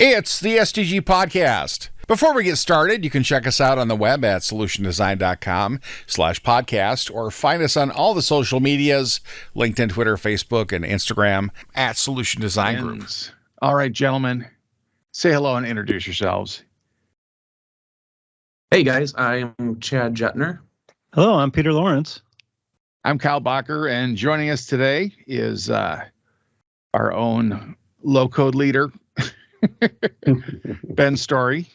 It's the SDG Podcast. Before we get started, you can check us out on the web at solutiondesign.com/podcast or find us on all the social medias, LinkedIn, Twitter, Facebook, and Instagram at Solution Design Group. All right, gentlemen, say hello and introduce yourselves. Hey guys, I'm Chad Jetner. Hello, I'm Peter Lawrence. I'm Kyle Bacher, and joining us today is our own low-code leader, Ben Story,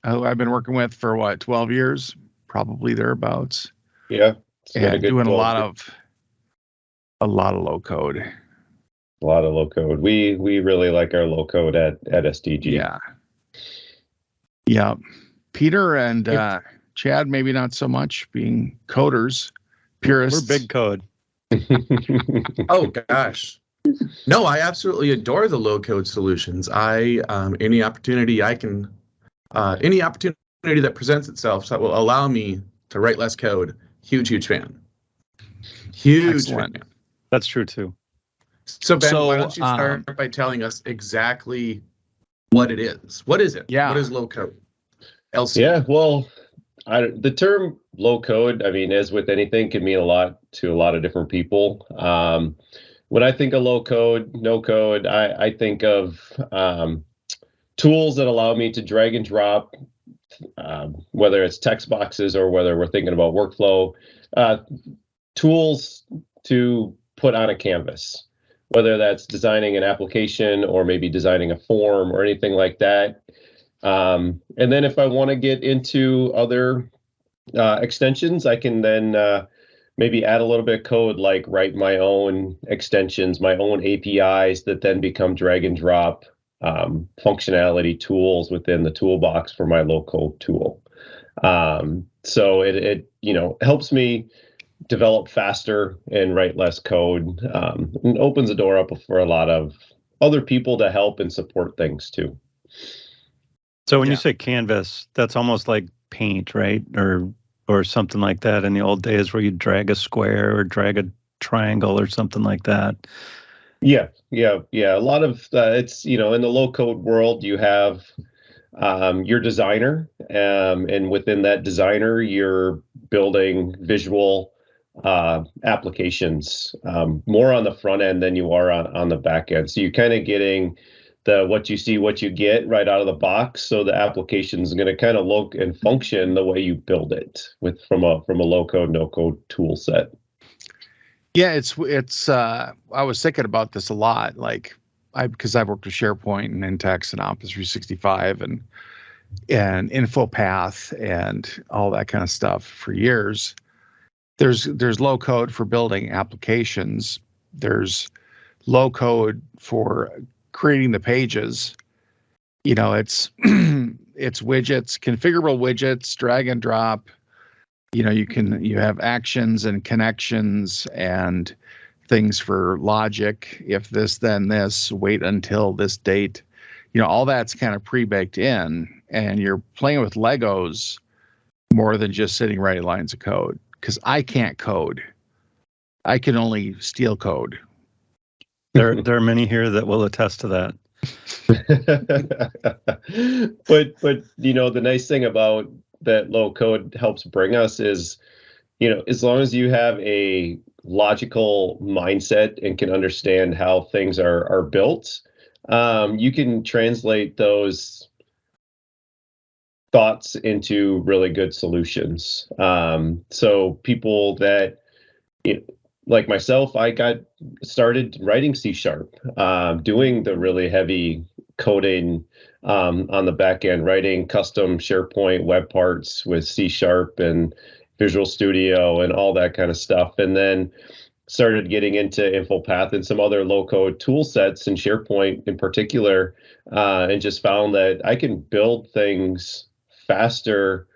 who I've been working with for 12 years, probably thereabouts. Yeah, and doing a lot of low code. A lot of low code. We really like our low code at SDG. Yeah. Peter and Chad, maybe not so much, being coders, purists. We're big code. Oh gosh. No, I absolutely adore the low code solutions. Any opportunity that presents itself that will allow me to write less code, huge fan. Huge fan. That's true too. So Ben, why don't you start by telling us exactly what it is? What is it? Yeah. What is low code? LC. Yeah, well, the term low code, I mean, as with anything, can mean a lot to a lot of different people. When I think of low code, no code, I think of tools that allow me to drag and drop, whether it's text boxes or whether we're thinking about workflow, tools to put on a canvas, whether that's designing an application or maybe designing a form or anything like that. And then if I want to get into other extensions, I can then maybe add a little bit of code, like write my own extensions, my own APIs that then become drag and drop functionality tools within the toolbox for my low code tool. So it helps me develop faster and write less code, and opens the door up for a lot of other people to help and support things too. So when you say canvas, that's almost like paint, right? Or something like that in the old days where you drag a square or drag a triangle or something like that. Yeah. A lot of it's, in the low code world, you have your designer, and within that designer, you're building visual applications more on the front end than you are on the back end. So you're kind of getting the what you see, what you get right out of the box. So the application is going to kind of look and function the way you build it from a low code, no code tool set. Yeah, it's I was thinking about this a lot, because I've worked with SharePoint and Intex and Office 365 and InfoPath and all that kind of stuff for years. There's low code for building applications. There's low code for creating the pages. It's it's widgets, configurable widgets, drag and drop. You have actions and connections and things for logic. If this, then this, wait until this date. All that's kind of pre-baked in, and you're playing with Legos more than just sitting writing lines of code. Because I can't code. I can only steal code. There are many here that will attest to that. But the nice thing about that low code helps bring us is, as long as you have a logical mindset and can understand how things are built, you can translate those thoughts into really good solutions. So people that, like myself, I got started writing C#, doing the really heavy coding on the back end, writing custom SharePoint web parts with C# and Visual Studio and all that kind of stuff. And then started getting into InfoPath and some other low code tool sets and SharePoint in particular, and just found that I can build things faster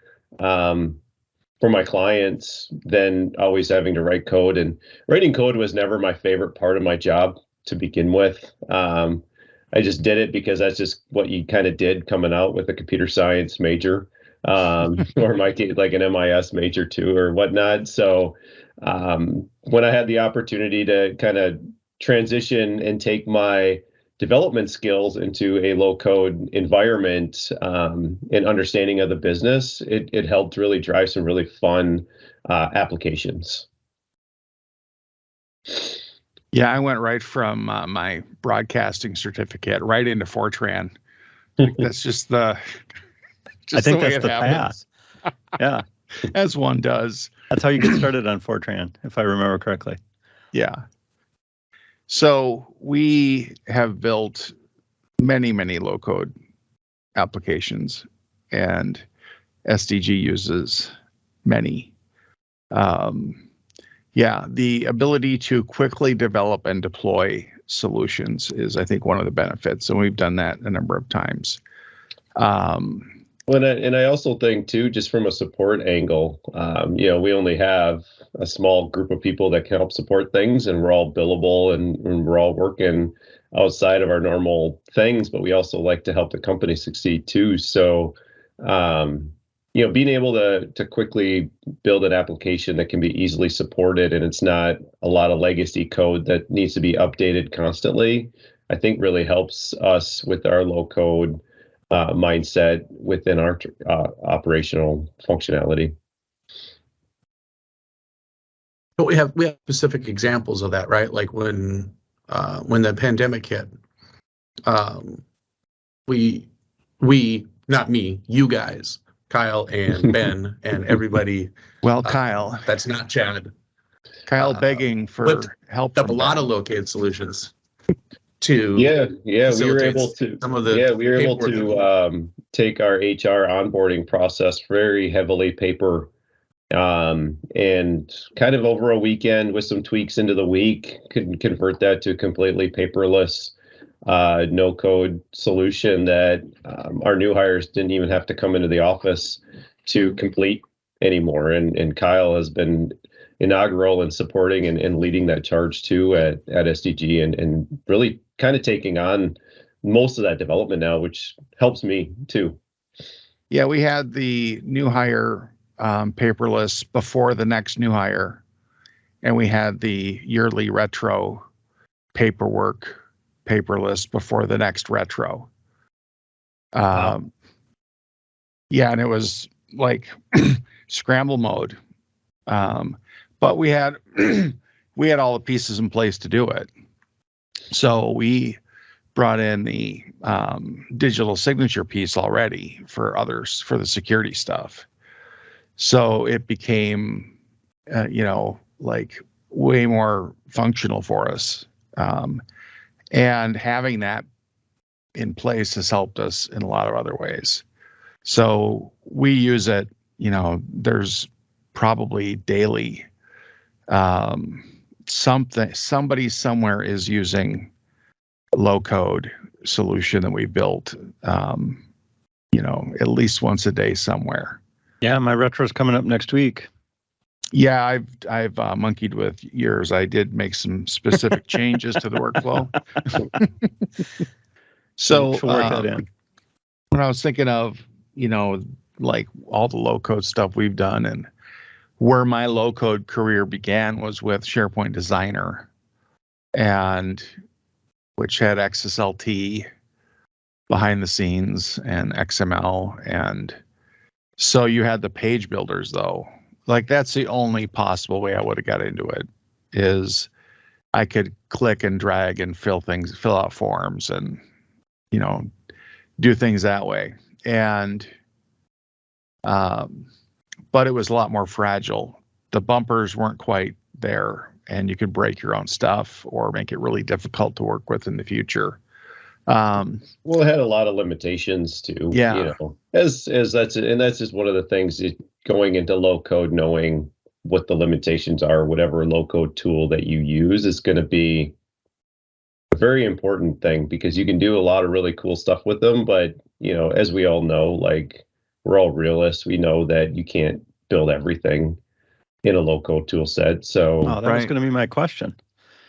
for my clients than always having to write code. And writing code was never my favorite part of my job to begin with. I just did it because that's just what you kind of did coming out with a computer science major, or like an MIS major too, or whatnot. So when I had the opportunity to kind of transition and take my development skills into a low code environment, and understanding of the business, it helped really drive some really fun applications. Yeah, I went right from my broadcasting certificate right into Fortran. Like, that's just the. I think way that's it the happens. path. Yeah, As one does. that's how you get started on Fortran, if I remember correctly. Yeah. So we have built many, many low code applications, and SDG uses many. Yeah, the ability to quickly develop and deploy solutions is, I think, one of the benefits, and we've done that a number of times. And I also think too, just from a support angle, we only have a small group of people that can help support things, and we're all billable and we're all working outside of our normal things, but we also like to help the company succeed too. So, being able to quickly build an application that can be easily supported, and it's not a lot of legacy code that needs to be updated constantly, I think really helps us with our low code mindset within our operational functionality. But we have specific examples of that, right? Like when the pandemic hit, we not me, you guys, Kyle and Ben and everybody. Well, Kyle, that's not Chad. Kyle begging for help. Up a lot of low-code solutions. To we were able to take our HR onboarding process very heavily paper, and kind of over a weekend with some tweaks into the week could convert that to a completely paperless no code solution that our new hires didn't even have to come into the office to complete anymore. And Kyle has been inaugural in supporting and leading that charge too at SDG, and really kind of taking on most of that development now, which helps me too. Yeah, we had the new hire paperless before the next new hire, and we had the yearly retro paperwork paperless before the next retro. Wow. Yeah, and it was like scramble mode. But we had all the pieces in place to do it. So we brought in the digital signature piece already for others, for the security stuff. So it became, like way more functional for us. And having that in place has helped us in a lot of other ways. So we use it, there's probably daily, somebody somewhere is using a low code solution that we built, at least once a day somewhere. Yeah, my retro's coming up next week. Yeah, I've monkeyed with yours. I did make some specific changes to the workflow. So work that in. When I was thinking of, like all the low code stuff we've done, and where my low code career began was with SharePoint Designer, and which had XSLT behind the scenes and XML. And so you had the page builders though. Like that's the only possible way I would have got into it, is I could click and drag and fill out forms and, do things that way. And, but it was a lot more fragile. The bumpers weren't quite there, and you could break your own stuff or make it really difficult to work with in the future. Well, it had a lot of limitations too. Yeah. As that's just one of the things, going into low code, knowing what the limitations are, whatever low code tool that you use is going to be a very important thing, because you can do a lot of really cool stuff with them. But, as we all know, like we're all realists, we know that you can't build everything in a low code tool set. So that was going to be my question.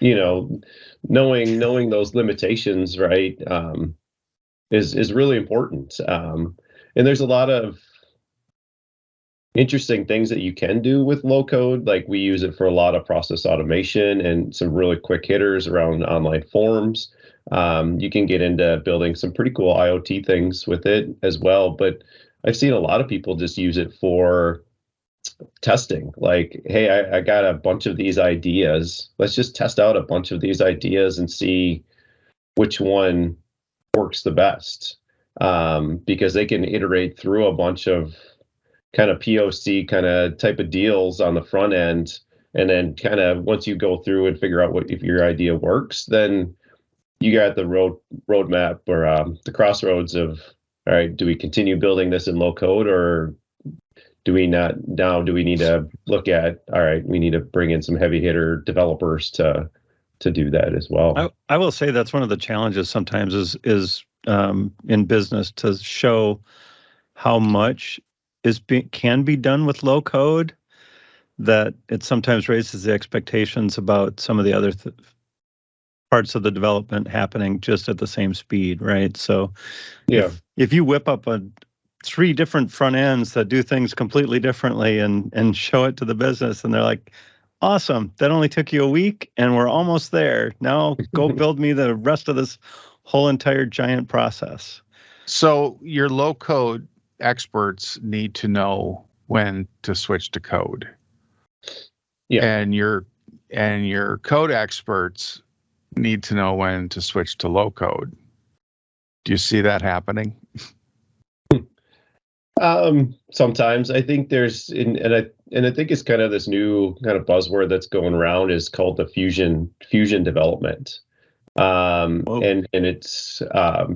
Knowing those limitations, right, is really important. And there's a lot of interesting things that you can do with low code. Like we use it for a lot of process automation and some really quick hitters around online forms. You can get into building some pretty cool IoT things with it as well. But I've seen a lot of people just use it for testing. Like, hey, I got a bunch of these ideas. Let's just test out a bunch of these ideas and see which one works the best. Because they can iterate through a bunch of kind of POC kind of type of deals on the front end. And then kind of once you go through and figure out what if your idea works, then you got the roadmap or the crossroads of, all right, do we continue building this in low code, or do we not? Now, do we need to look at, all right, we need to bring in some heavy hitter developers to do that as well. I will say that's one of the challenges sometimes is in business, to show how much can be done with low code, that it sometimes raises the expectations about some of the other parts of the development happening just at the same speed, right? So yeah, if you whip up 3 different front ends that do things completely differently and show it to the business, and they're like, awesome, that only took you a week and we're almost there. Now go build me the rest of this whole entire giant process. So your low code experts need to know when to switch to code. Yeah. And your code experts need to know when to switch to low code. Do you see that happening? Sometimes I think there's, and I think it's kind of this new kind of buzzword that's going around is called the fusion development. And it's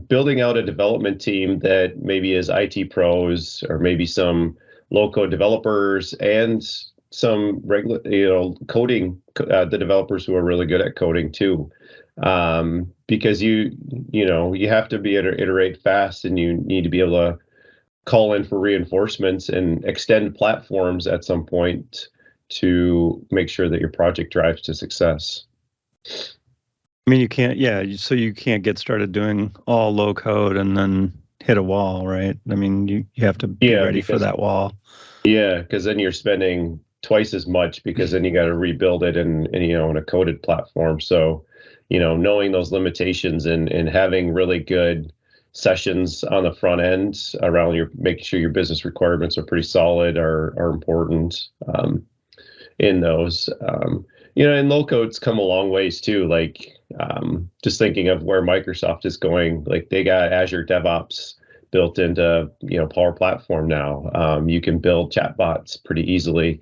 building out a development team that maybe is IT pros, or maybe some low code developers and some regular, coding, the developers who are really good at coding too. Because you have to be able to iterate fast, and you need to be able to call in for reinforcements and extend platforms at some point to make sure that your project drives to success. I mean, you can't, so you can't get started doing all low code and then hit a wall, right? I mean, you have to be ready for that wall. Yeah, because then you're spending twice as much, because then you got to rebuild it in a coded platform. So, knowing those limitations and having really good sessions on the front end around making sure your business requirements are pretty solid are important in those. And low code's come a long ways too. Like just thinking of where Microsoft is going, like they got Azure DevOps built into Power Platform now. You can build chatbots pretty easily.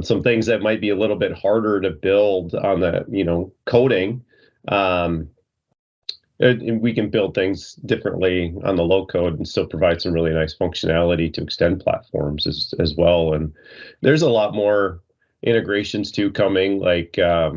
Some things that might be a little bit harder to build on the coding. And we can build things differently on the low code and still provide some really nice functionality to extend platforms as well. And there's a lot more integrations too coming. Like I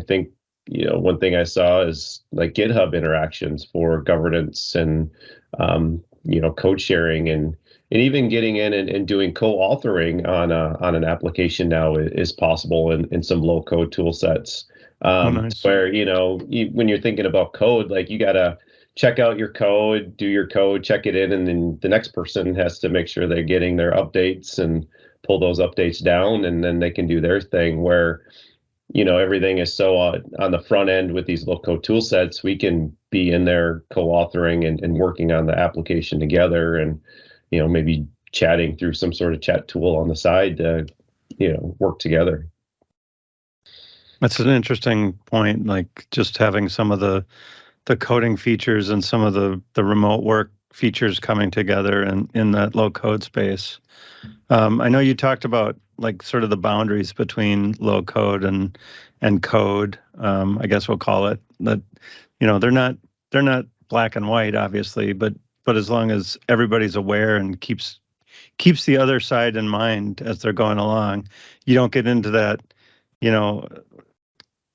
think one thing I saw is like GitHub interactions for governance and code sharing and even getting in and doing co-authoring on an application now is possible in some low code tool sets. Nice. Where when you're thinking about code, like you gotta check out your code, do your code, check it in, and then the next person has to make sure they're getting their updates and pull those updates down, and then they can do their thing. Where everything is so on the front end with these low code tool sets, we can be in there co-authoring and working on the application together, and maybe chatting through some sort of chat tool on the side to work together. That's an interesting point, like just having some of the coding features and some of the remote work features coming together in that low code space. I know you talked about like sort of the boundaries between low code and code. I guess we'll call it that. They're not black and white, obviously, but as long as everybody's aware and keeps the other side in mind as they're going along, you don't get into that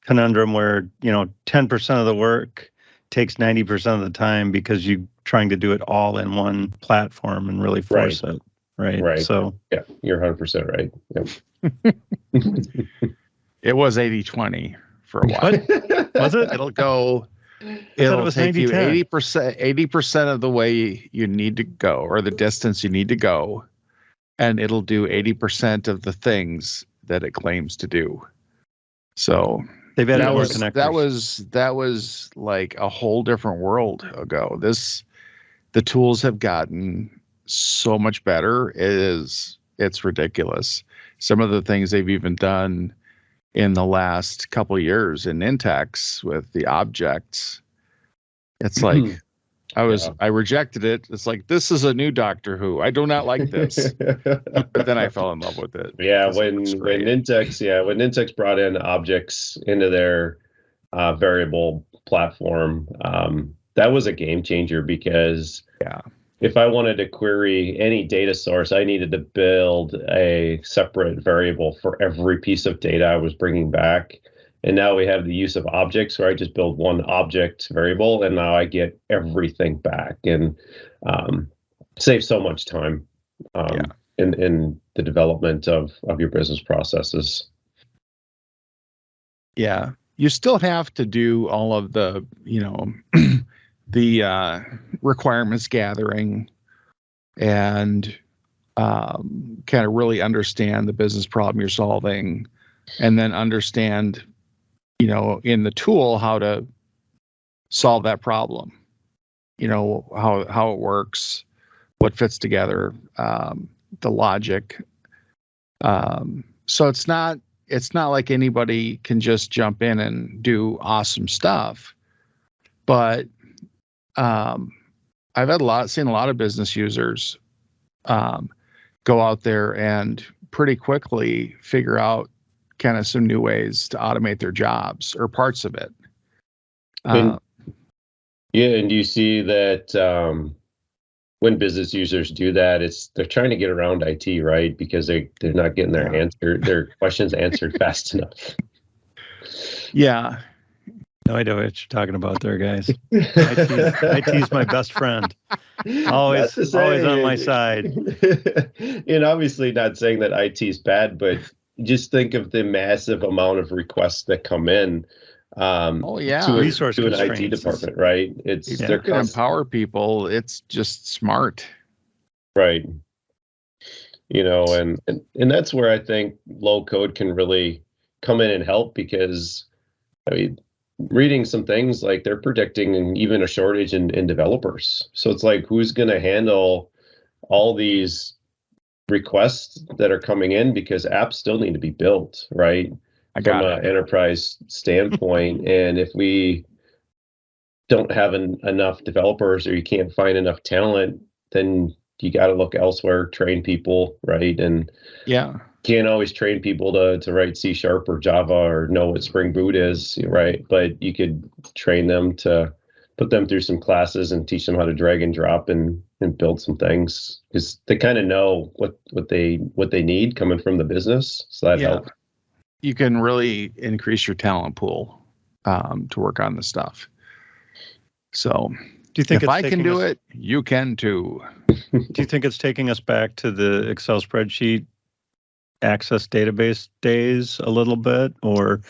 conundrum where 10% of the work takes 90% of the time because you're trying to do it all in one platform and really force it, right? Right. So yeah, you're 100% right. Yep. It was 80-20 for a while. Was it? It'll take you 80% of the way you need to go, or the distance you need to go, and it'll do 80% of the things that it claims to do. So They've added that more was connectors. that was like a whole different world ago. The tools have gotten so much better. It's ridiculous. Some of the things they've even done in the last couple of years in Intex with the objects. It's like I rejected it. It's like, this is a new Doctor Who. I do not like this. But then I fell in love with it. Yeah, because it looks when great. Nintex brought in objects into their variable platform, that was a game changer because if I wanted to query any data source, I needed to build a separate variable for every piece of data I was bringing back. And now we have the use of objects where I just build one object variable and now I get everything back and save so much time in the development of your business processes. Yeah. You still have to do all of the, the requirements gathering and kind of really understand the business problem you're solving, and then understand, in the tool how to solve that problem, how it works, what fits together, the logic. So it's not like anybody can just jump in and do awesome stuff, but I've seen a lot of business users go out there and pretty quickly figure out kind of some new ways to automate their jobs or parts of it. And do you see that when business users do that, they're trying to get around IT, right? Because they're not getting their questions answered fast enough. Yeah. No idea what you're talking about there, guys. IT's my best friend. Always on my side. And obviously not saying that IT's bad, but just think of the massive amount of requests that come in to an IT department, right? They're going to empower people. It's just smart. Right. And that's where I think low code can really come in and help, because reading some things, like they're predicting even a shortage in developers. So it's like, who's going to handle all these requests that are coming in, because apps still need to be built, right? From an enterprise standpoint. And if we don't have enough developers, or you can't find enough talent, then you got to look elsewhere, train people, right? And can't always train people to write C# or Java or know what Spring Boot is, right? But you could train them to put them through some classes and teach them how to drag and drop and build some things, because they kind of know what they need coming from the business. So that helps. You can really increase your talent pool to work on this stuff. So do you think if I can do it, you can too. Do you think it's taking us back to the Excel spreadsheet access database days a little bit, or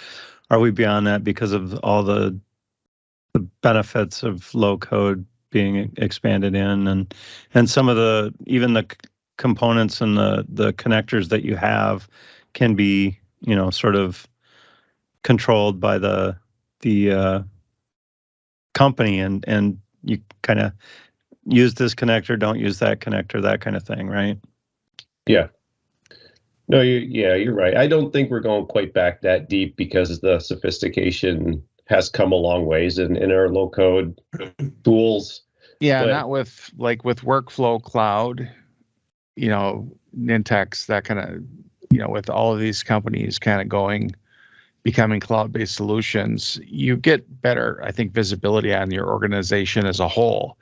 are we beyond that because of all the benefits of low code being expanded in, and some of the components and the connectors that you have can be sort of controlled by the company, and you kind of use this connector, don't use that connector, that kind of thing, right? Yeah. No, you're right. I don't think we're going quite back that deep, because the sophistication has come a long ways in our low code tools. Yeah, not with Workflow Cloud, Nintex, that kind of, with all of these companies kind of becoming cloud-based solutions, you get better, I think, visibility on your organization as a whole,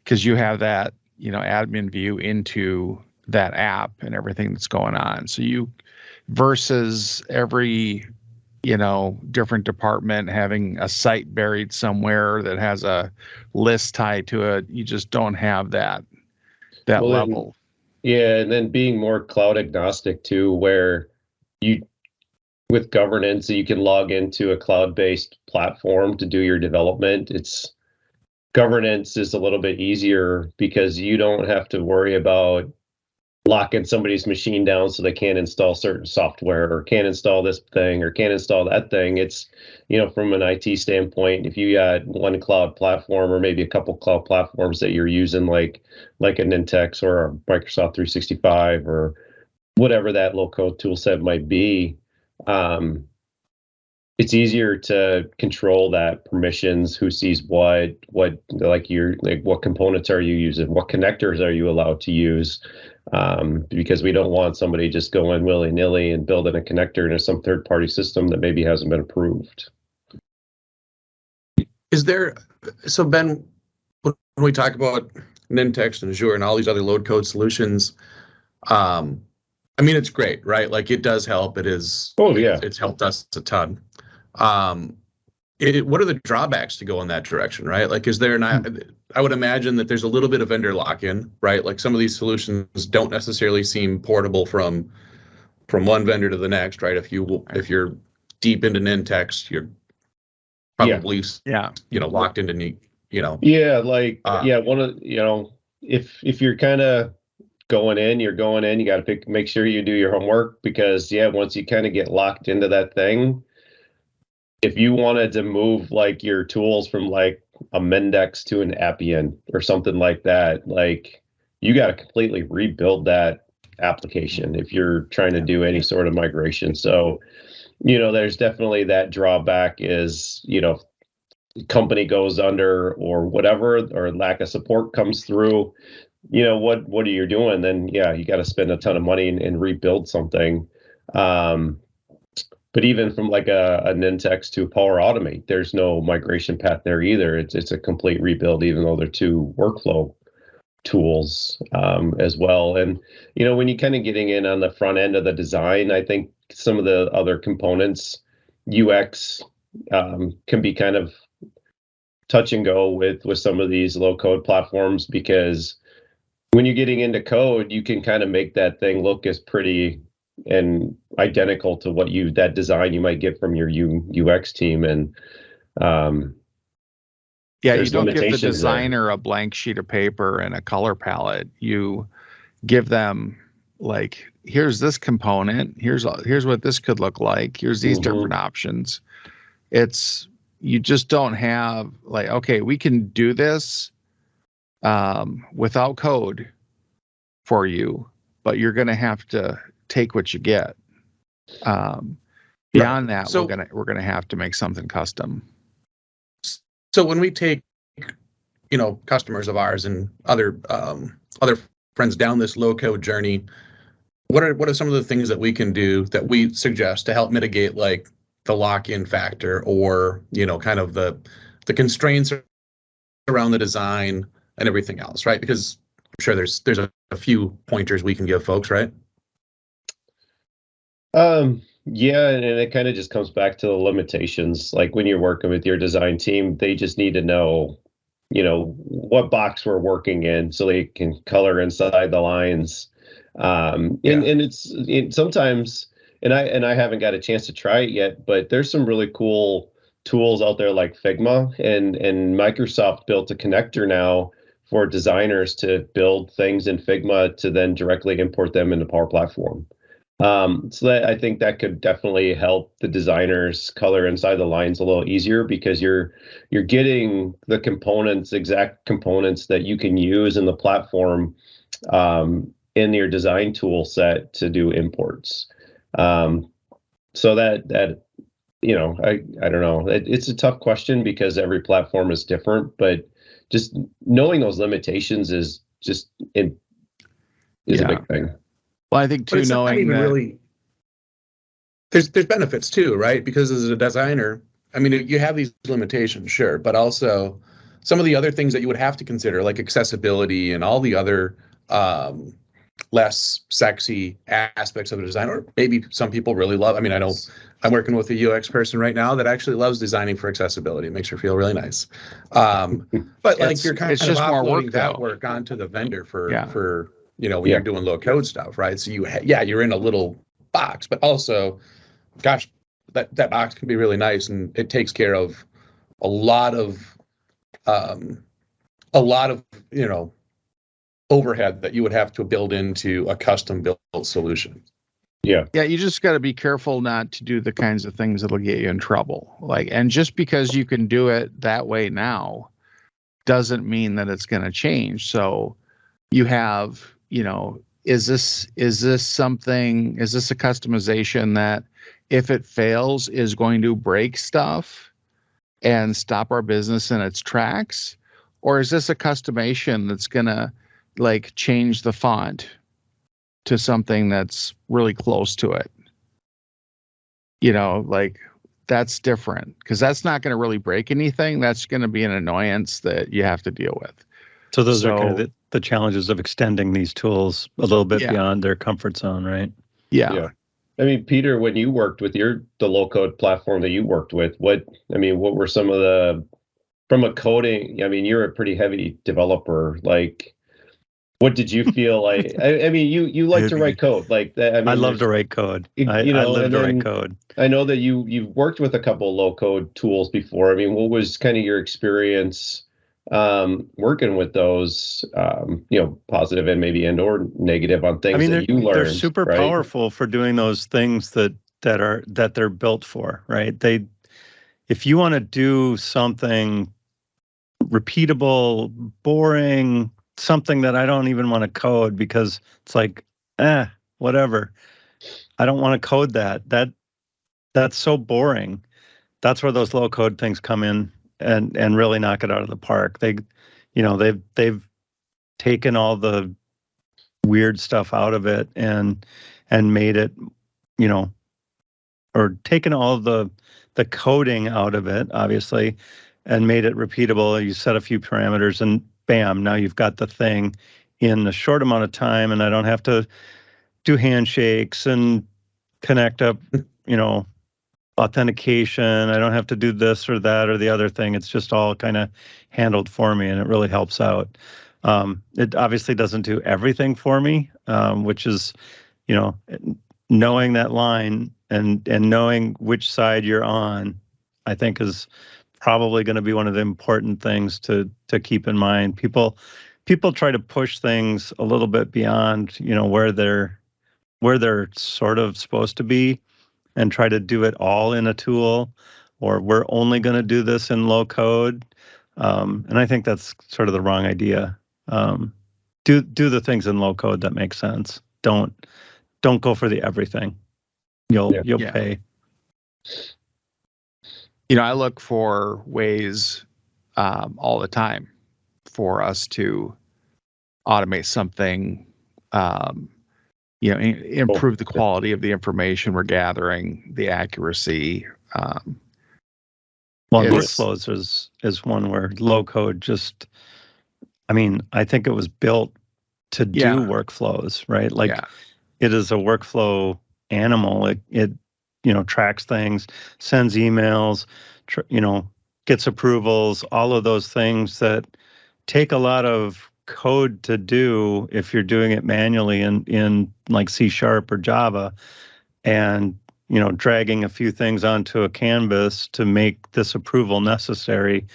because you have that, admin view into that app and everything that's going on. So versus every, different department having a site buried somewhere that has a list tied to it, you just don't have that level. And then being more cloud agnostic too, where with governance, you can log into a cloud-based platform to do your development. Governance is a little bit easier because you don't have to worry about locking somebody's machine down so they can't install certain software or can't install this thing or can't install that thing. It's, from an IT standpoint, if you got one cloud platform or maybe a couple cloud platforms that you're using, like a Nintex or a Microsoft 365 or whatever that low-code tool set might be, it's easier to control that permissions, who sees what components are you using, what connectors are you allowed to use, because we don't want somebody just going willy-nilly and building a connector into some third-party system that maybe hasn't been approved. So Ben, when we talk about Nintex and Azure and all these other load code solutions, it's great, right? Like, it does help. It's helped us a ton. What are the drawbacks to go in that direction, right? Like, is there I would imagine that there's a little bit of vendor lock-in, right? Like, some of these solutions don't necessarily seem portable from one vendor to the next, right? If you're deep into Nintex, you're probably locked into if you're kind of going in, you got to make sure you do your homework, because once you kind of get locked into that thing, if you wanted to move like your tools from like a Mendex to an Appian or something like that, like, you got to completely rebuild that application if you're trying to do any sort of migration. So, there's definitely that drawback is, company goes under or whatever, or lack of support comes through, what are you doing? Then, you got to spend a ton of money and rebuild something. But even from like a Nintex to Power Automate, there's no migration path there either. It's a complete rebuild, even though they're two workflow tools as well. And, when you're kind of getting in on the front end of the design, I think some of the other components, UX, can be kind of touch and go with some of these low code platforms, because when you're getting into code, you can kind of make that thing look as pretty and identical to that design you might get from your UX team. And you don't give the designer a blank sheet of paper and a color palette. You give them, like, here's this component, here's what this could look like, here's these different options. You just don't have, like, okay, we can do this without code for you, but you're going to have to take what you get. Beyond that, we're gonna have to make something custom. So when we take, customers of ours and other friends down this low code journey, what are some of the things that we can do, that we suggest, to help mitigate, like, the lock-in factor, or kind of the constraints around the design and everything else, right? Because I'm sure there's a few pointers we can give folks, right? And it kind of just comes back to the limitations. Like, when you're working with your design team, they just need to know, what box we're working in, so they can color inside the lines. And it's sometimes, and I haven't got a chance to try it yet, but there's some really cool tools out there like Figma, and Microsoft built a connector now for designers to build things in Figma to then directly import them into Power Platform. So that, I think that could definitely help the designers color inside the lines a little easier, because you're getting the exact components that you can use in the platform in your design tool set to do imports. So that I don't know. It's a tough question, because every platform is different, but just knowing those limitations is a big thing. Well, I think too, knowing that really, there's benefits too, right? Because as a designer, you have these limitations, sure, but also some of the other things that you would have to consider, like accessibility and all the other less sexy aspects of a design, or maybe some people really love. I know I'm working with a UX person right now that actually loves designing for accessibility. It makes her feel really nice. But like, you're kind of just more offloading work, that though. work onto the vendor for when you're doing low code stuff, right? So you're in a little box, but also, gosh, that box can be really nice, and it takes care of a lot of overhead that you would have to build into a custom built solution. Yeah. Yeah, you just got to be careful not to do the kinds of things that'll get you in trouble. Like, and just because you can do it that way now doesn't mean that it's going to change. So you have, is this a customization that if it fails is going to break stuff and stop our business in its tracks? Or is this a customization that's going to like change the font to something that's really close to it? Like that's different, because that's not going to really break anything. That's going to be an annoyance that you have to deal with. So those are kind of the challenges of extending these tools a little bit Yeah. beyond their comfort zone, right? Yeah. I mean, Peter, when you worked with the low code platform that you worked with, what were some of from a coding, I mean, you're a pretty heavy developer. Like, what did you feel like? I mean, you like to write code like that. I mean, I love to write code. I live to write code. I know that you've worked with a couple of low code tools before. I mean, what was kind of your experience working with those, positive and maybe or negative on things that you learned? They're super right? powerful for doing those things that they're built for, right? If you want to do something repeatable, boring, something that I don't even want to code because it's like, whatever. I don't want to code that. That's so boring. That's where those low code things come in and really knock it out of the park. They've taken all the weird stuff out of it and made it, or taken all the coding out of it, obviously, and made it repeatable. You set a few parameters and bam, now you've got the thing in a short amount of time, and I don't have to do handshakes and connect up, authentication. I don't have to do this or that or the other thing. It's just all kind of handled for me, and it really helps out. It obviously doesn't do everything for me, which is, knowing that line and knowing which side you're on, I think is probably going to be one of the important things to keep in mind. People try to push things a little bit beyond, where they're sort of supposed to be, and try to do it all in a tool, or we're only going to do this in low code. And I think that's sort of the wrong idea. Do the things in low code that make sense. Don't go for the everything. You'll pay. I look for ways all the time for us to automate something, improve the quality of the information we're gathering, the accuracy. Workflows is one where low code just, I think it was built to do workflows, right? Like it is a workflow animal. It tracks things, sends emails, gets approvals, all of those things that take a lot of code to do if you're doing it manually in like C# or Java, and dragging a few things onto a canvas to make this approval necessary.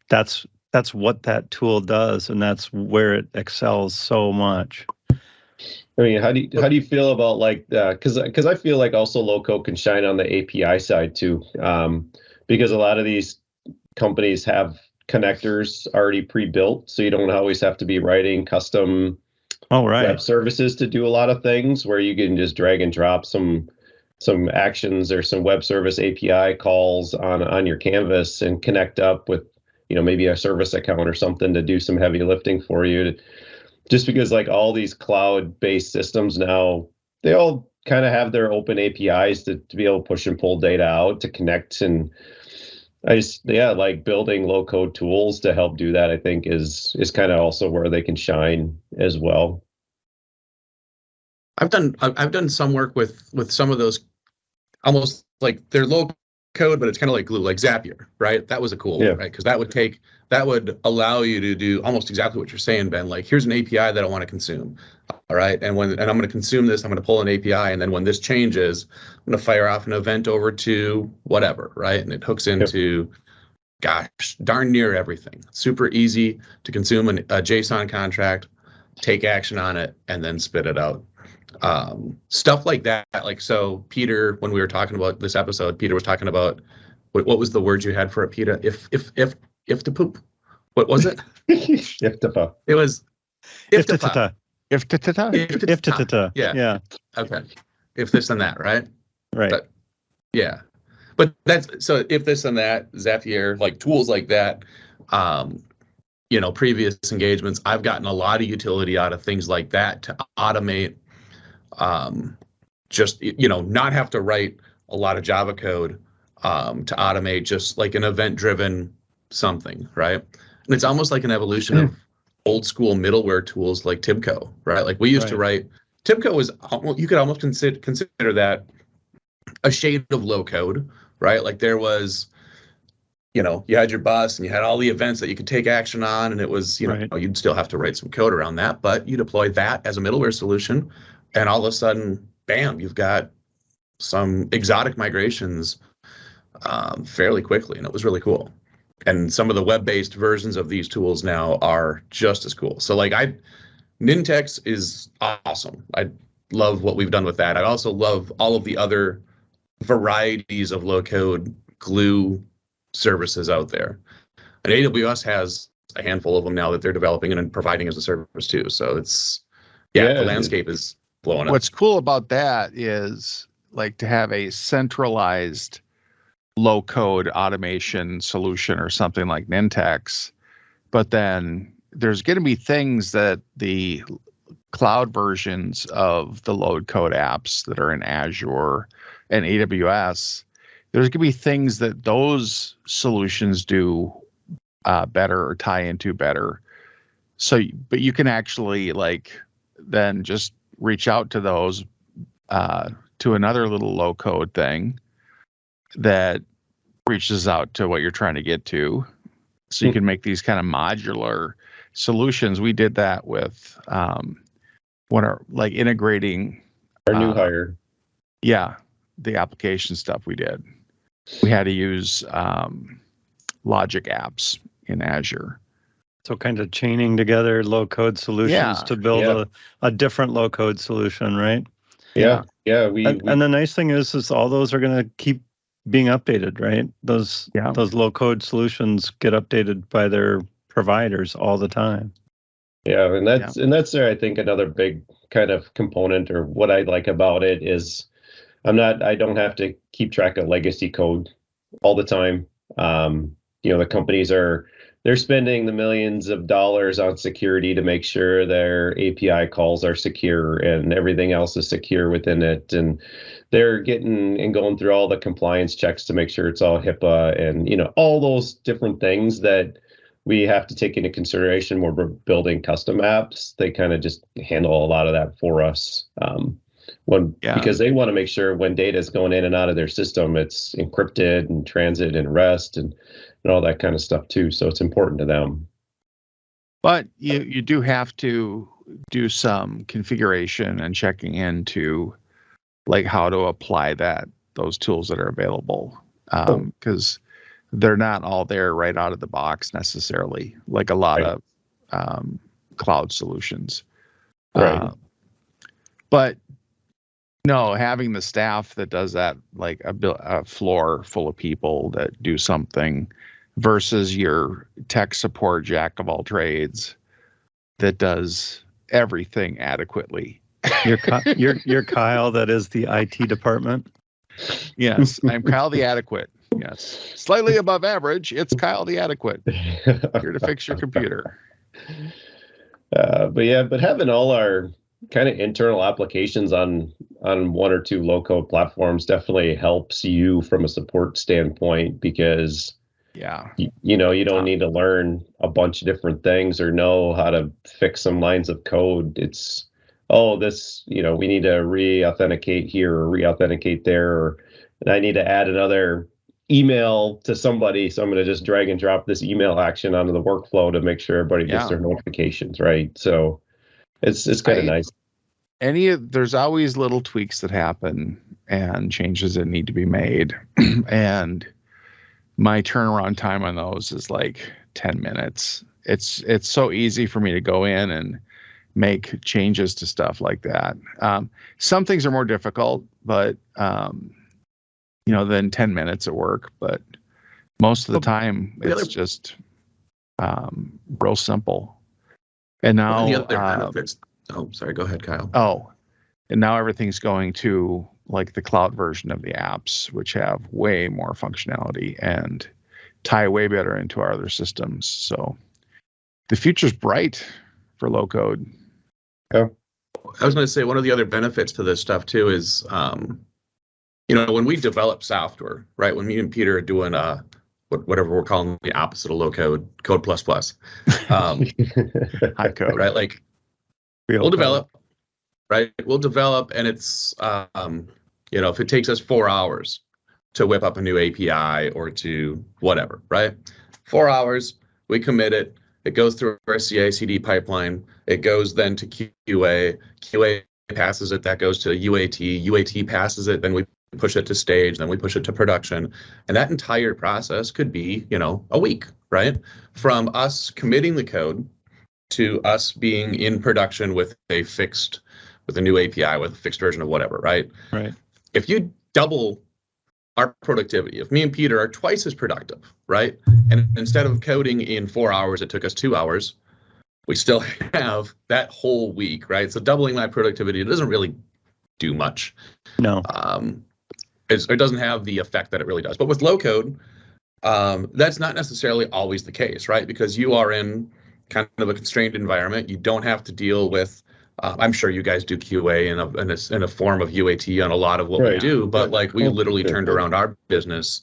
That's what that tool does, and that's where it excels so much. I mean, how do you feel about like because I feel like also low code can shine on the API side too, because a lot of these companies have connectors already pre-built, so you don't always have to be writing custom web services to do a lot of things, where you can just drag and drop some actions or some web service API calls on your canvas and connect up with maybe a service account or something to do some heavy lifting for you. Just because like all these cloud-based systems now, they all kind of have their open APIs to be able to push and pull data out to connect. And like building low code tools to help do that, I think is kind of also where they can shine as well. I've done some work with some of those, almost like they're low code, but it's kind of like glue, like Zapier, right? That was a cool one, right? Because that would allow you to do almost exactly what you're saying, Ben. Like, here's an API that I want to consume, all right? And I'm going to consume this, I'm going to pull an API, and then when this changes, I'm going to fire off an event over to whatever, right? And it hooks into, gosh, darn near everything. Super easy to consume a JSON contract, take action on it, and then spit it out. Stuff like that. Like, so Peter, when we were talking about this episode, Peter was talking about what was the word you had for it, Peter? If to poop. What was it? If to fuck. It was If to ta. If ta. Yeah. Yeah. Okay. If this and that, right? Right. But yeah. But that's so if this and that, Zapier, like tools like that, previous engagements, I've gotten a lot of utility out of things like that to automate, just, not have to write a lot of Java code to automate just like an event-driven something, right? And it's almost like an evolution of old school middleware tools like Tibco, right? Like we used to write, Tibco was, you could almost consider that a shade of low code, right? Like there was, you had your bus and you had all the events that you could take action on, and it was, you'd still have to write some code around that, but you deploy that as a middleware solution, and all of a sudden, bam, you've got some exotic migrations fairly quickly, and it was really cool. And some of the web-based versions of these tools now are just as cool. So like Nintex is awesome. I love what we've done with that. I also love all of the other varieties of low-code glue services out there. And AWS has a handful of them now that they're developing and providing as a service too. So it's, the landscape is blowing up. What's cool about that is like to have a centralized low code automation solution or something like Nintex, but then there's going to be things that the cloud versions of the low code apps that are in Azure and AWS, there's going to be things that those solutions do better or tie into better. So, but you can actually like then just reach out to those to another little low code thing that reaches out to what you're trying to get to. So you can make these kind of modular solutions. We did that with integrating our new hire. Yeah, the application stuff we did. We had to use Logic Apps in Azure. So kind of chaining together low code solutions to build a different low code solution, right? Yeah. And the nice thing is all those are going to keep being updated, right? Those low code solutions get updated by their providers all the time. Yeah, and that's I think another big kind of component, or what I like about it is I don't have to keep track of legacy code all the time. The companies they're spending the millions of dollars on security to make sure their API calls are secure and everything else is secure within it. And they're getting and going through all the compliance checks to make sure it's all HIPAA and, all those different things that we have to take into consideration when we're building custom apps. They kind of just handle a lot of that for us. Because they want to make sure when data is going in and out of their system, it's encrypted and transit and rest and all that kind of stuff too. So it's important to them. But you do have to do some configuration and checking into like how to apply those tools that are available, because they're not all there right out of the box necessarily, like a lot of cloud solutions. Right. But no, having the staff that does that, like a floor full of people that do something versus your tech support jack of all trades that does everything adequately. You're Kyle, that is the IT department. Yes, I'm Kyle the Adequate. Yes, slightly above average. It's Kyle the Adequate. Here to fix your computer. But having all our kind of internal applications on one or two low code platforms definitely helps you from a support standpoint, because you don't need to learn a bunch of different things or know how to fix some lines of code. It's we need to re-authenticate here or re-authenticate there, and I need to add another email to somebody, so I'm going to just drag and drop this email action onto the workflow to make sure everybody gets their notifications right. So it's kind of nice. There's always little tweaks that happen and changes that need to be made. And my turnaround time on those is like 10 minutes. It's so easy for me to go in and make changes to stuff like that. Some things are more difficult, but than 10 minutes at work. But most of the time, it's just real simple. And now the other benefits. Oh, sorry. Go ahead, Kyle. Oh, and now everything's going to like the cloud version of the apps, which have way more functionality and tie way better into our other systems. So the future's bright for low code. I was going to say one of the other benefits to this stuff too is, when we develop software, right? When me and Peter are doing whatever we're calling the opposite of low code, code plus plus, high code, right? Like we'll develop, right? We'll develop, and it's if it takes us 4 hours to whip up a new API or to whatever, right? 4 hours, we commit it. It goes through our CI/CD pipeline. It goes then to QA. QA passes it. That goes to UAT. UAT passes it. Then we push it to stage. Then we push it to production. And that entire process could be, a week, right? From us committing the code to us being in production with a new API, with a fixed version of whatever, right? Right. If you double our productivity, if me and Peter are twice as productive, right? And instead of coding in 4 hours, it took us 2 hours. We still have that whole week, right? So doubling my productivity, it doesn't really do much. No. It doesn't have the effect that it really does. But with low code, that's not necessarily always the case, right? Because you are in kind of a constrained environment. You don't have to deal with. I'm sure you guys do QA in a form of UAT on a lot of what we do, but like we literally turned around our business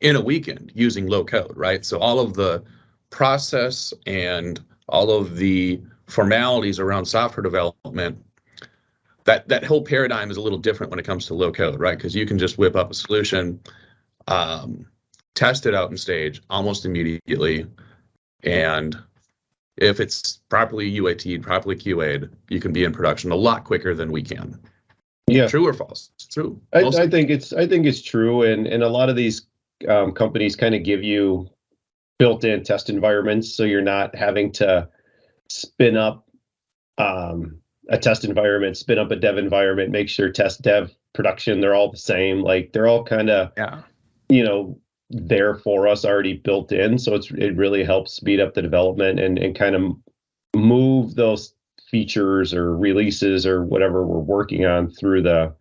in a weekend using low code, right? So all of the process and all of the formalities around software development, that whole paradigm is a little different when it comes to low code, right? Because you can just whip up a solution, test it out in stage almost immediately, and if it's properly UAT'd, properly QA'd, you can be in production a lot quicker than we can. Yeah. True or false? It's true. I think it's true, and a lot of these companies kind of give you built-in test environments, so you're not having to spin up a test environment, spin up a dev environment, make sure test, dev, production, they're all the same. Like they're all kind of there for us already built in. So it really helps speed up the development and kind of move those features or releases or whatever we're working on through the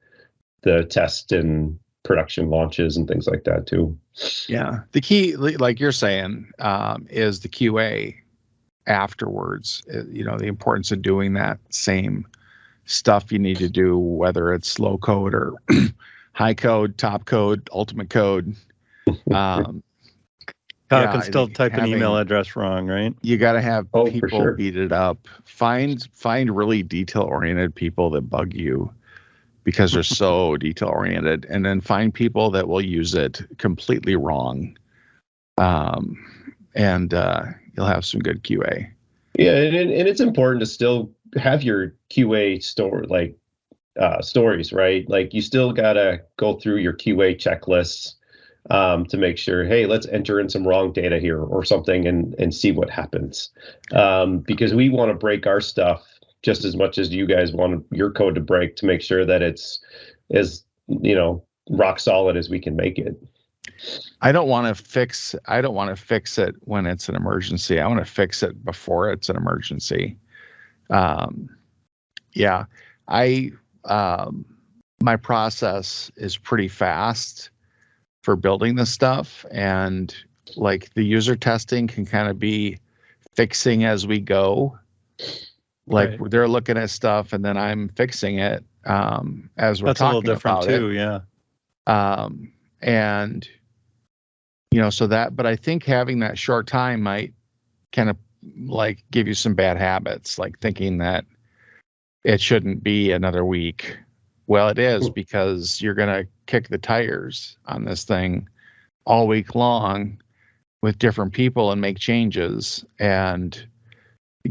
test and production launches and things like that too. Yeah. The key, like you're saying, is the QA afterwards. The importance of doing that same stuff you need to do, whether it's low code or high code, top code, ultimate code. Kyle can still type an email address wrong, right? You got to have people sure. beat it up. Find really detail-oriented people that bug you because they're so detail-oriented, and then find people that will use it completely wrong. And you'll have some good QA. Yeah, and it's important to still have your QA stories, right? Like you still gotta go through your QA checklists to make sure, hey, let's enter in some wrong data here or something and see what happens. Because we want to break our stuff just as much as you guys want your code to break to make sure that it's as rock solid as we can make it. I don't want to fix it when it's an emergency. I want to fix it before it's an emergency. My process is pretty fast for building this stuff, and like the user testing can kind of be fixing as we go. Like they're looking at stuff and then I'm fixing it as we're That's talking a little different about too, it. yeah. And so that, but I think having that short time might kind of like give you some bad habits, like thinking that it shouldn't be another week. Well, it is, because you're going to kick the tires on this thing all week long with different people and make changes and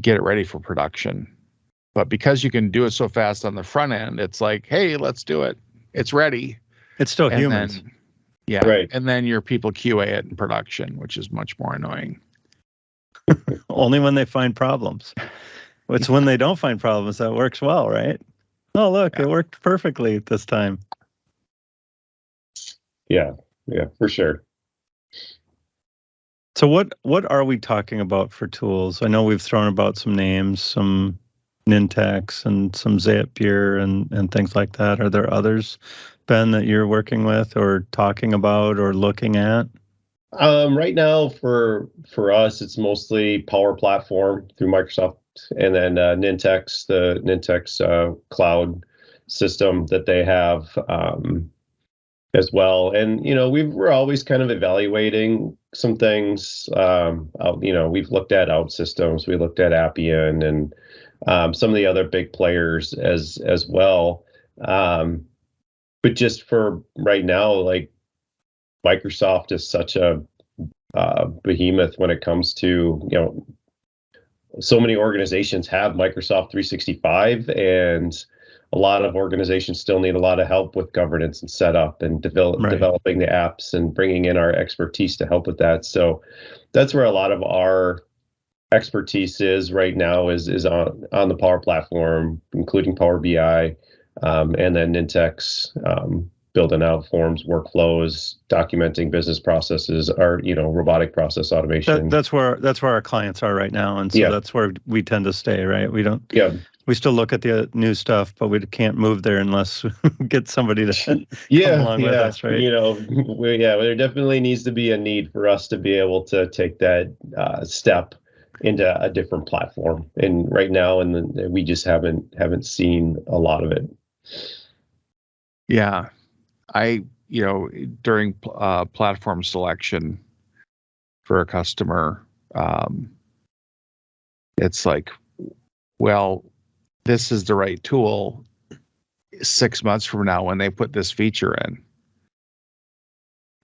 get it ready for production. But because you can do it so fast on the front end, it's like, hey, let's do it. It's ready. It's still And humans. then, yeah. Right. And then your people QA it in production, which is much more annoying. Only when they find problems. It's when they don't find problems that works well, right? Oh, look, it worked perfectly this time. Yeah, for sure. So what are we talking about for tools? I know we've thrown about some names, some Nintex and some Zapier and things like that. Are there others, Ben, that you're working with or talking about or looking at? Right now for us, it's mostly Power Platform through Microsoft, and then Nintex, the Nintex cloud system that they have as well. And we're always kind of evaluating some things. We've looked at OutSystems, we looked at Appian, and some of the other big players as well. But just for right now, like Microsoft is such a behemoth when it comes to, so many organizations have Microsoft 365, and a lot of organizations still need a lot of help with governance and setup and developing the apps and bringing in our expertise to help with that. So that's where a lot of our expertise is right now is on the Power Platform, including Power BI, and then Nintex, building out forms, workflows, documenting business processes, or robotic process automation. That's where our clients are right now, and so that's where we tend to stay. Right? We don't. Yeah. We still look at the new stuff, but we can't move there unless we get somebody to come along with us. Right? There definitely needs to be a need for us to be able to take that step into a different platform. And right now, we just haven't seen a lot of it. Yeah. During platform selection for a customer, it's like, well, this is the right tool 6 months from now when they put this feature in.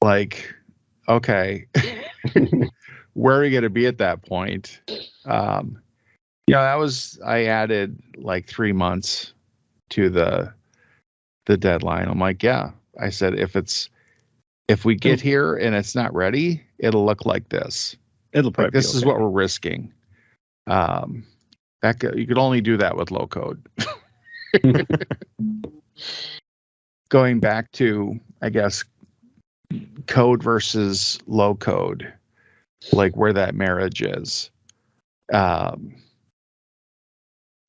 Like, okay, where are we going to be at that point? I added like 3 months to the deadline. I'm like, yeah. I said, if we get here and it's not ready, it'll look like this. It'll probably this is what we're risking. You could only do that with low code. Going back to, I guess, code versus low code, like where that marriage is. Do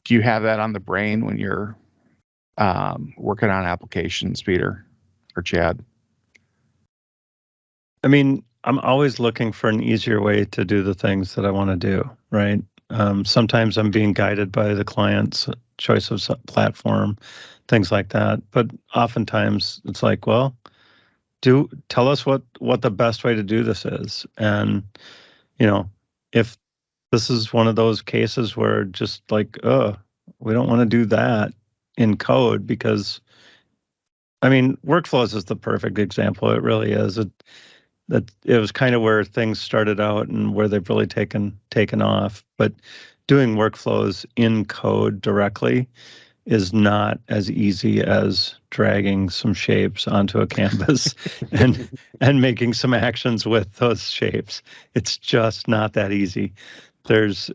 you have that on the brain when you're working on applications, Peter or Chad? I mean, I'm always looking for an easier way to do the things that I want to do, right? Sometimes I'm being guided by the client's choice of platform, things like that. But oftentimes it's like, well, tell us what the best way to do this is. And, if this is one of those cases where just like, we don't want to do that in code, because workflows is the perfect example. It really is. It was kind of where things started out and where they've really taken off. But doing workflows in code directly is not as easy as dragging some shapes onto a canvas and making some actions with those shapes. It's just not that easy. There's,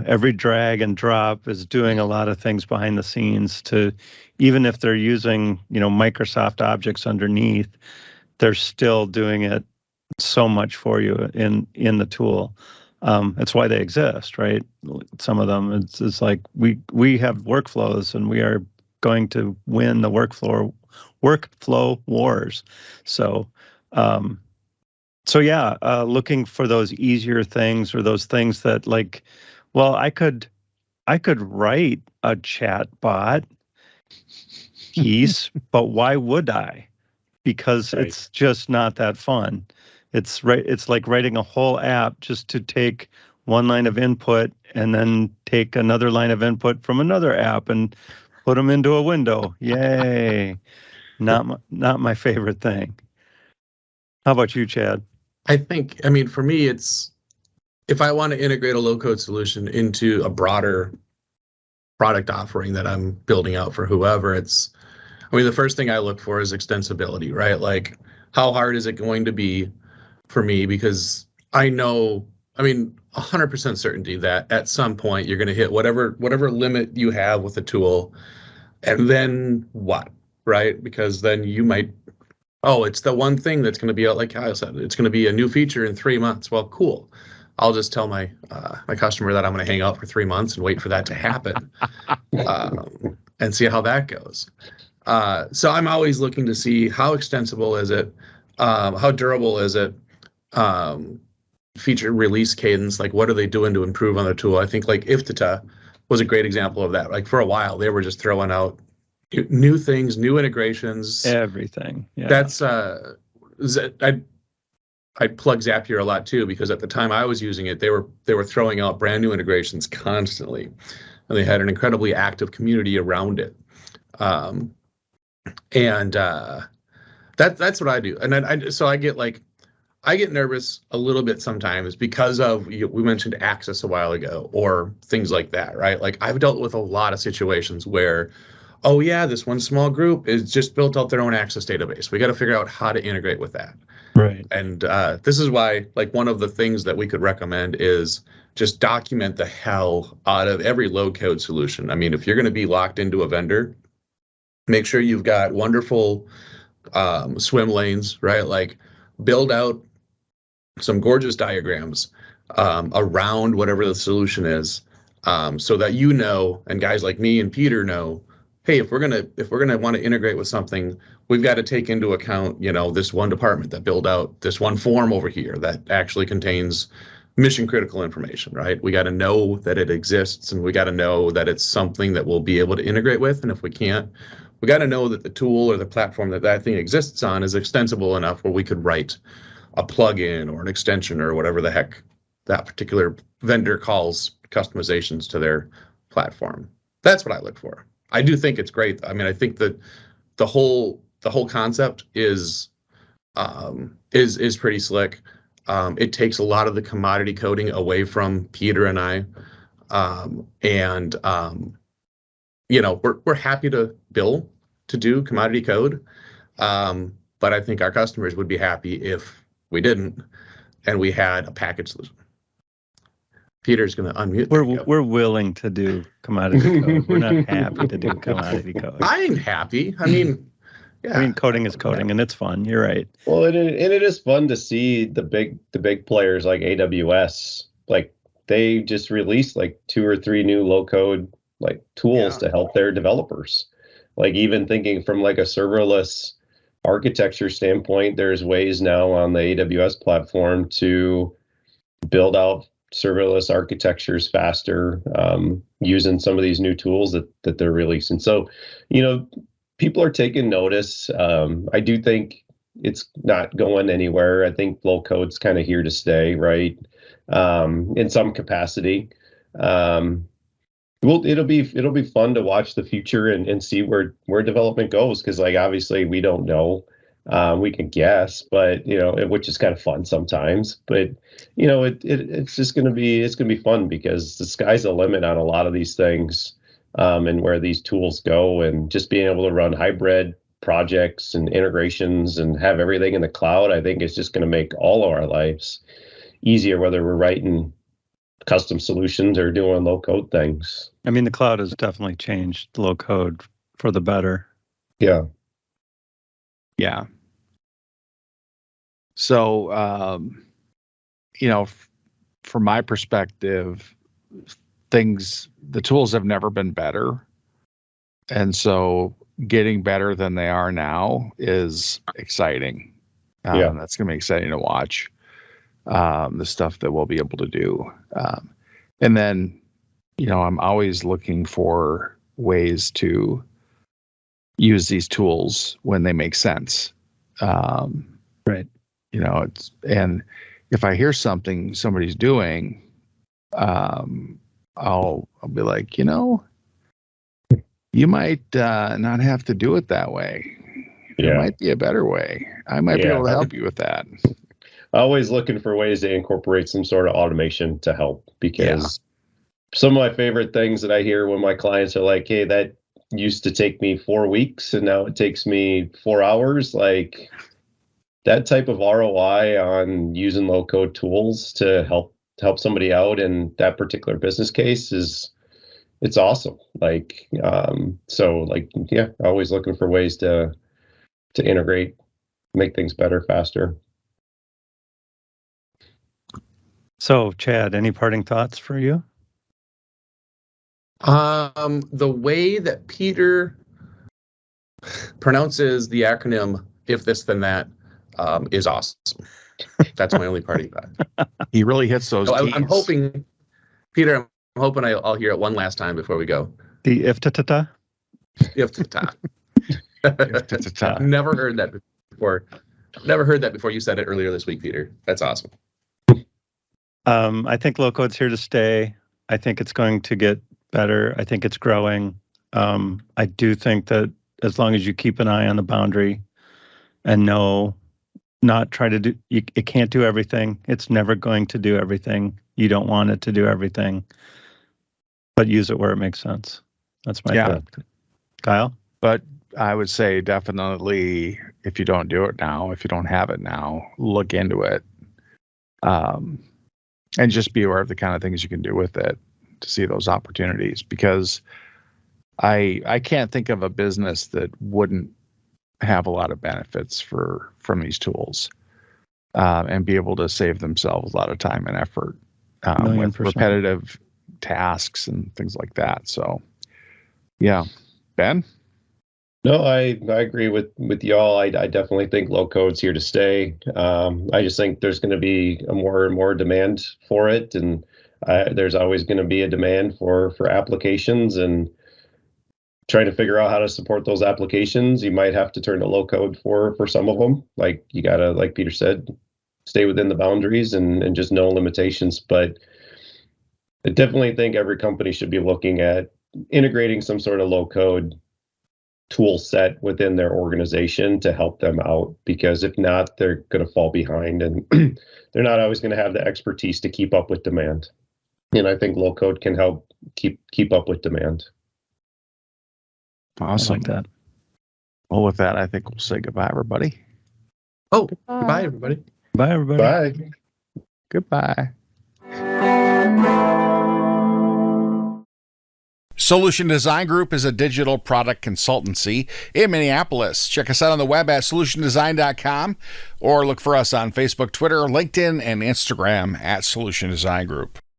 every drag and drop is doing a lot of things behind the scenes to, even if they're using, Microsoft objects underneath, they're still doing it so much for you in the tool. It's why they exist, right? Some of them, it's like we have workflows and we are going to win the workflow wars. So, looking for those easier things, or those things that, like, well, I could write a chat bot piece, but why would I? Because it's just not that fun. It's like writing a whole app just to take one line of input and then take another line of input from another app and put them into a window. Yay. Not my favorite thing. How about you, Chad? For me, it's, if I want to integrate a low-code solution into a broader product offering that I'm building out for whoever, the first thing I look for is extensibility, right? Like, how hard is it going to be for me? Because I know I mean, 100% certainty that at some point you're going to hit whatever limit you have with the tool, and then what, right? Because then you might, oh, it's the one thing that's going to be out, like Kyle said, it's going to be a new feature in 3 months. Well, cool. I'll just tell my my customer that I'm going to hang out for 3 months and wait for that to happen, and see how that goes. So I'm always looking to see how extensible is it, how durable is it, feature release cadence, like what are they doing to improve on the tool? I think like Iftita was a great example of that. Like for a while, they were just throwing out new things, new integrations, everything. Yeah. That's I plug Zapier a lot too, because at the time I was using it, they were throwing out brand new integrations constantly, and they had an incredibly active community around it. That's what I do, and so I get nervous a little bit sometimes because of, we mentioned access a while ago, or things like that, right? Like I've dealt with a lot of situations where, oh yeah, this one small group is just built out their own access database. We got to figure out how to integrate with that. Right. And this is why, like, one of the things that we could recommend is just document the hell out of every low code solution. I mean, if you're going to be locked into a vendor, make sure you've got wonderful swim lanes, right? Like build out some gorgeous diagrams around whatever the solution is, so that you know, and guys like me and Peter know, hey, if we're gonna want to integrate with something, we've got to take into account, this one department that build out this one form over here that actually contains mission critical information, right? We got to know that it exists, and we got to know that it's something that we'll be able to integrate with. And if we can't, we got to know that the tool or the platform that thing exists on is extensible enough where we could write a plugin or an extension or whatever the heck that particular vendor calls customizations to their platform. That's what I look for. I do think it's great. I mean, I think that the whole concept is pretty slick. It takes a lot of the commodity coding away from Peter and I, we're happy to bill to do commodity code, but I think our customers would be happy if we didn't, and we had a package solution. Peter's going to unmute. We're willing to do commodity code. We're not happy to do commodity code. I'm happy. I mean, yeah. I mean, coding is coding, and it's fun. You're right. Well, and it is fun to see the big players like AWS, like they just released like 2 or 3 new low code like tools to help their developers. Like even thinking from like a serverless architecture standpoint, there's ways now on the AWS platform to build out serverless architectures faster, using some of these new tools that they're releasing. So, people are taking notice. I do think it's not going anywhere. I think low code's kind of here to stay, right? In some capacity. Well, it'll be fun to watch the future and see where development goes, because like obviously we don't know. We can guess, but which is kind of fun sometimes. But it's just gonna be fun, because the sky's the limit on a lot of these things, and where these tools go, and just being able to run hybrid projects and integrations and have everything in the cloud. I think it's just going to make all of our lives easier, whether we're writing custom solutions or doing low code things. I mean, the cloud has definitely changed low code for the better. Yeah. Yeah. So, from my perspective, the tools have never been better. And so getting better than they are now is exciting. That's going to be exciting to watch, the stuff that we'll be able to do. And then, I'm always looking for ways to use these tools when they make sense. Right. And if I hear something somebody's doing, I'll be like, you might not have to do it that way. There might be a better way. I might be able to help you with that. Always looking for ways to incorporate some sort of automation to help, because some of my favorite things that I hear when my clients are like, hey, that used to take me 4 weeks and now it takes me 4 hours. Like that type of ROI on using low code tools to help help somebody out in that particular business case it's awesome. Like, so like, yeah, always looking for ways to integrate, make things better, faster. So, Chad, any parting thoughts for you? The way that Peter pronounces the acronym "if this then that" is awesome. That's my only parting thought. He really hits those. So I'm keys. hoping, Peter. I'm hoping I'll hear it one last time before we go. The if-ta-ta-ta? If-ta-ta. If-ta-ta-ta. Never heard that before. Never heard that before you said it earlier this week, Peter. That's awesome. I think low code's here to stay. I think it's going to get better. I think it's growing. I do think that as long as you keep an eye on the boundary and not try to do, it can't do everything. It's never going to do everything. You don't want it to do everything, but use it where it makes sense. That's my thought. Kyle? But I would say definitely, if you don't do it now, if you don't have it now, look into it. And just be aware of the kind of things you can do with it to see those opportunities, because I can't think of a business that wouldn't have a lot of benefits from these tools, and be able to save themselves a lot of time and effort with 1,000,000%. repetitive tasks and things like that. So, yeah, Ben. No, I agree with y'all. I definitely think low code's here to stay. I just think there's going to be a more and more demand for it, and there's always going to be a demand for applications, and trying to figure out how to support those applications. You might have to turn to low code for some of them. Like, you gotta, like Peter said, stay within the boundaries and just know limitations. But I definitely think every company should be looking at integrating some sort of low code tool set within their organization to help them out, because if not, they're going to fall behind, and they're not always going to have the expertise to keep up with demand. And I think low code can help keep up with demand. Awesome. I like that. Well, with that, I think we'll say goodbye, everybody. Oh, goodbye, everybody. Bye, everybody. Bye. Goodbye. Solution Design Group is a digital product consultancy in Minneapolis. Check us out on the web at solutiondesign.com, or look for us on Facebook, Twitter, LinkedIn, and Instagram at Solution Design Group.